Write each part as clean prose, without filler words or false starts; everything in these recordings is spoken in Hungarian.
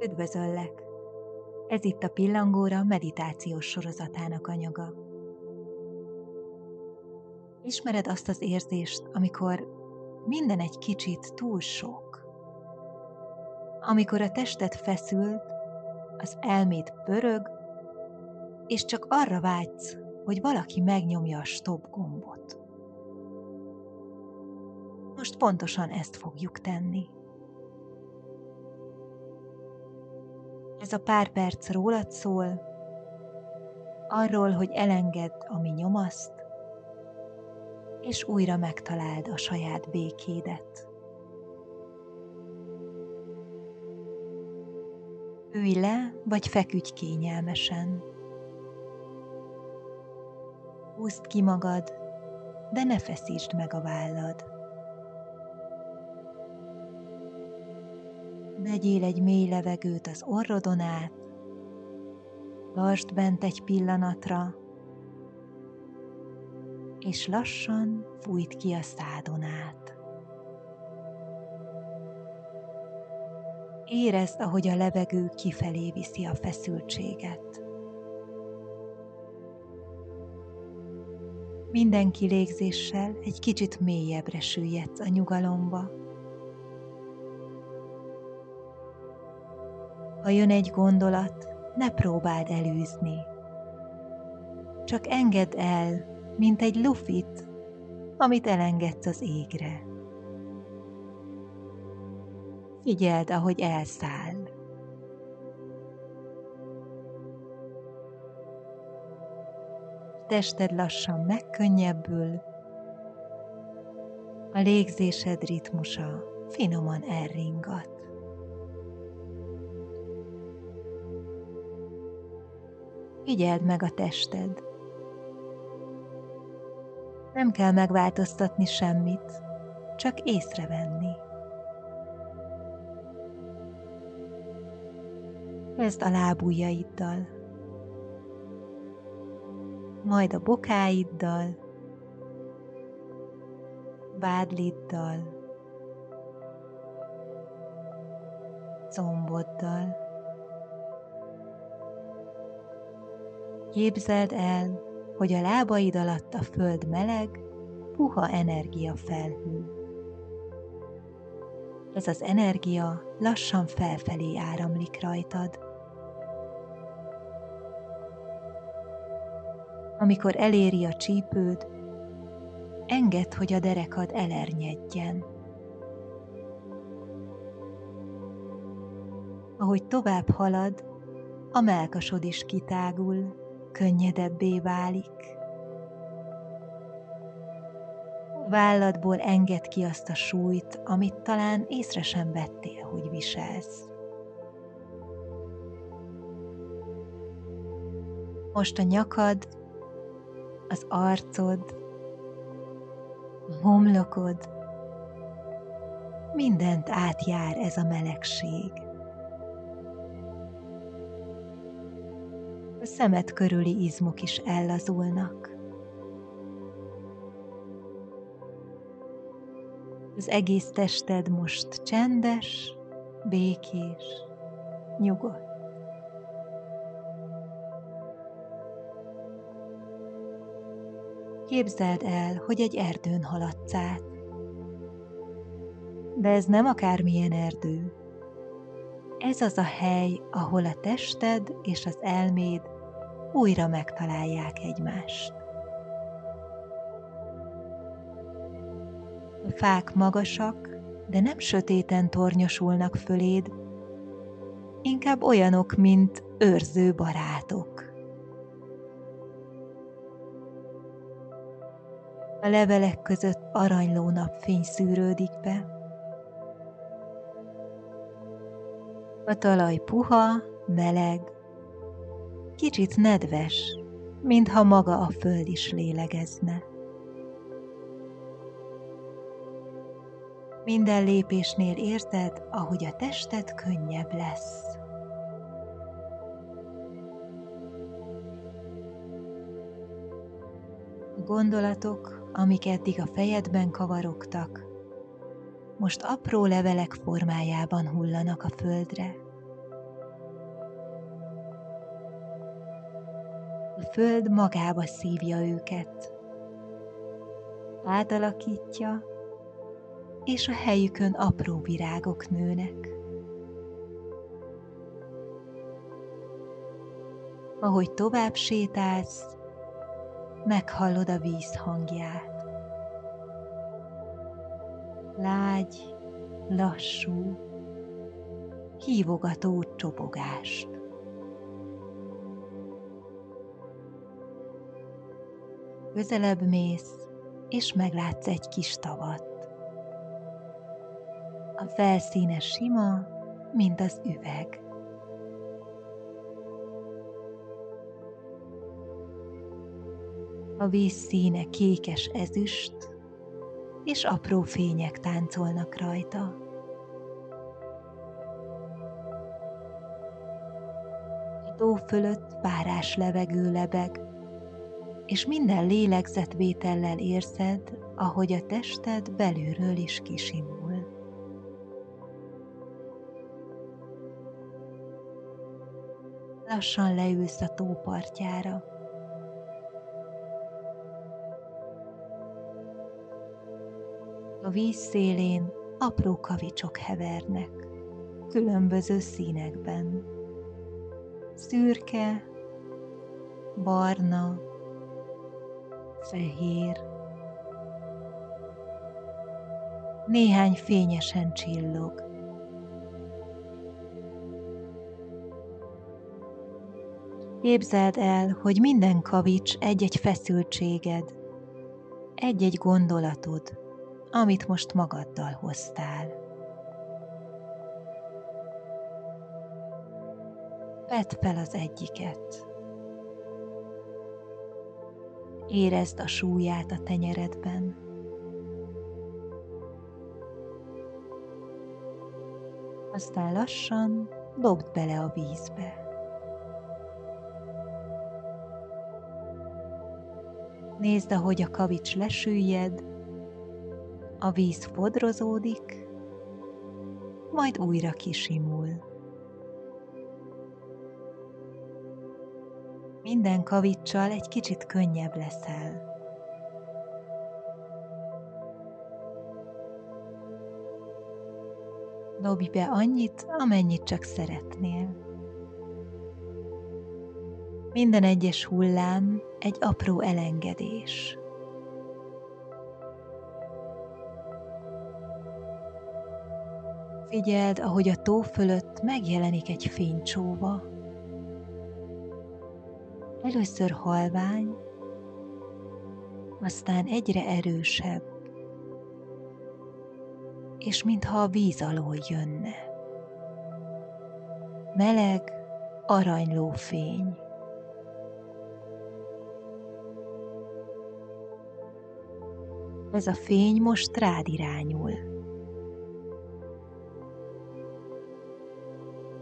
Üdvözöllek! Ez itt a Pillangóra meditációs sorozatának anyaga. Ismered azt az érzést, amikor minden egy kicsit túl sok? Amikor a tested feszült, az elméd pörög, és csak arra vágysz, hogy valaki megnyomja a stop gombot. Most pontosan ezt fogjuk tenni. Ez a pár perc rólad szól, arról, hogy elengedd, ami nyomaszt, és újra megtaláld a saját békédet. Ülj le, vagy feküdj kényelmesen. Húzd ki magad, de ne feszítsd meg a vállad. Vegyél egy mély levegőt az orrodon át, tartsd bent egy pillanatra, és lassan fújt ki a szádon át. Érezd, ahogy a levegő kifelé viszi a feszültséget. Minden kilégzéssel egy kicsit mélyebbre süllyedsz a nyugalomba. Ha jön egy gondolat, ne próbáld elűzni. Csak engedd el, mint egy lufit, amit elengedsz az égre. Figyeld, ahogy elszáll. Tested lassan megkönnyebbül, a légzésed ritmusa finoman elringat. Figyeld meg a tested. Nem kell megváltoztatni semmit, csak észrevenni. Kezdd a lábujjaiddal, majd a bokáiddal, vádliddal, comboddal. Képzeld el, hogy a lábaid alatt a föld meleg, puha energiafelhő. Ez az energia lassan felfelé áramlik rajtad. Amikor eléri a csípőd, engedd, hogy a derekad elernyedjen. Ahogy tovább halad, a mellkasod is kitágul, könnyedebbé válik. Válladból engedd ki azt a súlyt, amit talán észre sem vettél, hogy viselsz. Most a nyakad, az arcod, a homlokod, mindent átjár ez a melegség. A szemed körüli izmok is ellazulnak. Az egész tested most csendes, békés, nyugodt. Képzeld el, hogy egy erdőn haladsz át. De ez nem akármilyen erdő. Ez az a hely, ahol a tested és az elméd újra megtalálják egymást. A fák magasak, de nem sötéten tornyosulnak föléd, inkább olyanok, mint őrző barátok. A levelek között aranyló napfény szűrődik be. A talaj puha, meleg, kicsit nedves, mintha maga a föld is lélegezne. Minden lépésnél érzed, ahogy a tested könnyebb lesz. A gondolatok, amik eddig a fejedben kavarogtak, most apró levelek formájában hullanak a földre. A föld magába szívja őket, átalakítja, és a helyükön apró virágok nőnek. Ahogy tovább sétálsz, meghallod a víz hangját. Lágy, lassú, hívogató csopogást. Közelebb mész, és meglátsz egy kis tavat. A felszíne sima, mint az üveg. A víz színe kékes ezüst, és apró fények táncolnak rajta. A tó fölött párás levegő lebeg, és minden lélegzetvétellel érzed, ahogy a tested belülről is kisimul. Lassan leülsz a tó partjára. A víz szélén apró kavicsok hevernek, különböző színekben. Szürke, barna, fehér. Néhány fényesen csillog. Képzeld el, hogy minden kavics egy-egy feszültséged, egy-egy gondolatod, amit most magaddal hoztál. Vedd fel az egyiket. Érezd a súlyát a tenyeredben. Aztán lassan dobd bele a vízbe. Nézd, ahogy a kavics lesüllyed, a víz fodrozódik, majd újra kisimul. Minden kaviccsal egy kicsit könnyebb leszel. Dobj be annyit, amennyit csak szeretnél. Minden egyes hullám egy apró elengedés. Figyeld, ahogy a tó fölött megjelenik egy fénycsóva. Először halvány, aztán egyre erősebb, és mintha a víz alól jönne. Meleg, aranyló fény. Ez a fény most rád irányul.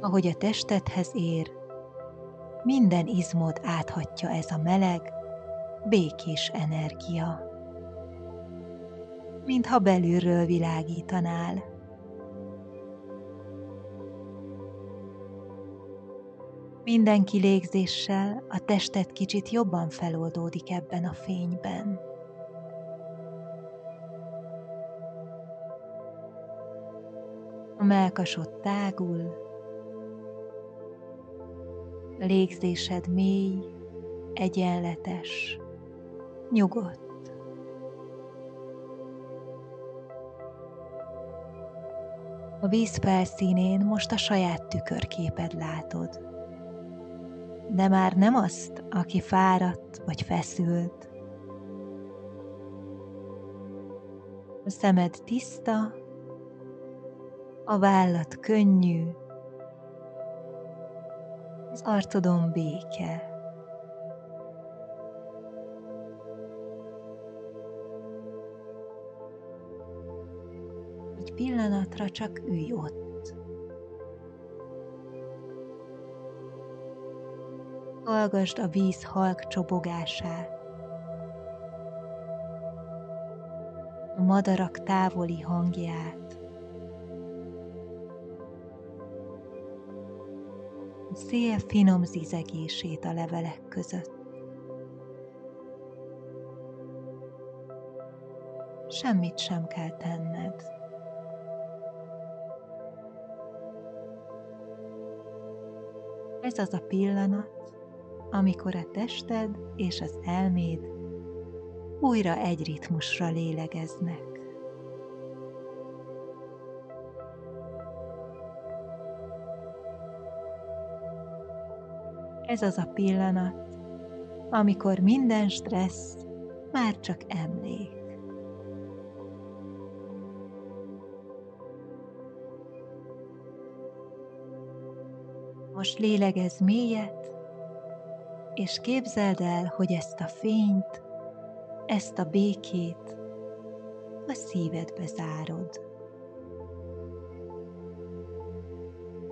Ahogy a testedhez ér, minden izmod áthatja ez a meleg, békés energia. Mintha belülről világítanál. Minden kilégzéssel a tested kicsit jobban feloldódik ebben a fényben. A mellkasod tágul, a légzésed mély, egyenletes, nyugodt. A víz felszínén most a saját tükörképed látod, de már nem azt, aki fáradt vagy feszült. A szemed tiszta, a vállad könnyű, az arcodon béke. Egy pillanatra csak ülj ott. Hallgasd a víz halk csobogását, a madarak távoli hangját, a szél finom zizegését a levelek között. semmit sem kell tenned. Ez az a pillanat, amikor a tested és az elméd újra egy ritmusra lélegeznek. Ez az a pillanat, amikor minden stressz már csak emlék. Most lélegezz mélyet, és képzeld el, hogy ezt a fényt, ezt a békét a szívedbe zárod.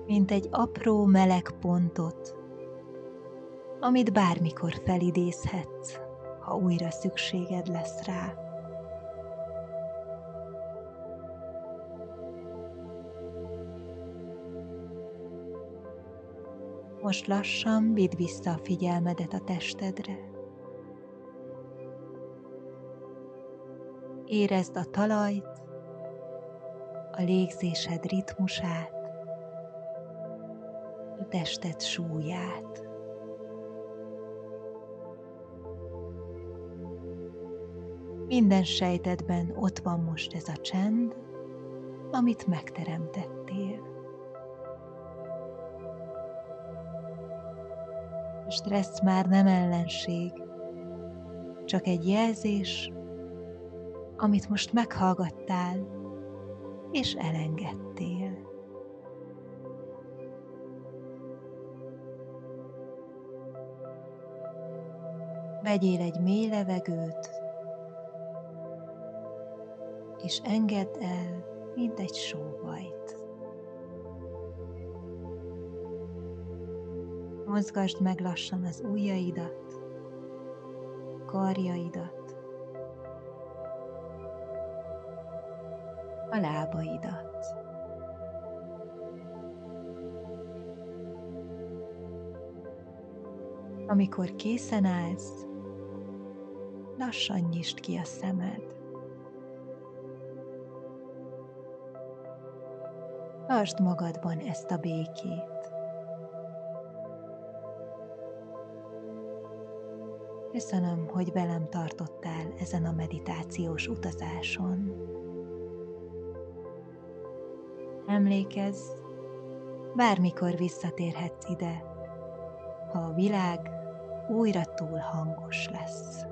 Mint egy apró meleg pontot, amit bármikor felidézhetsz, ha újra szükséged lesz rá. Most lassan vidd vissza a figyelmedet a testedre. Érezd a talajt, a légzésed ritmusát, a tested súlyát. Minden sejtedben ott van most ez a csend, amit megteremtettél. A stressz már nem ellenség, csak egy jelzés, amit most meghallgattál és elengedtél. Vegyél egy mély levegőt, és engedd el, mint egy sóvajt. Mozgasd meg lassan az ujjaidat, karjaidat, a lábaidat. Amikor készen állsz, lassan nyisd ki a szemed. Tartsd magadban ezt a békét. Köszönöm, hogy velem tartottál ezen a meditációs utazáson. Emlékezz, bármikor visszatérhetsz ide, ha a világ újra túl hangos lesz.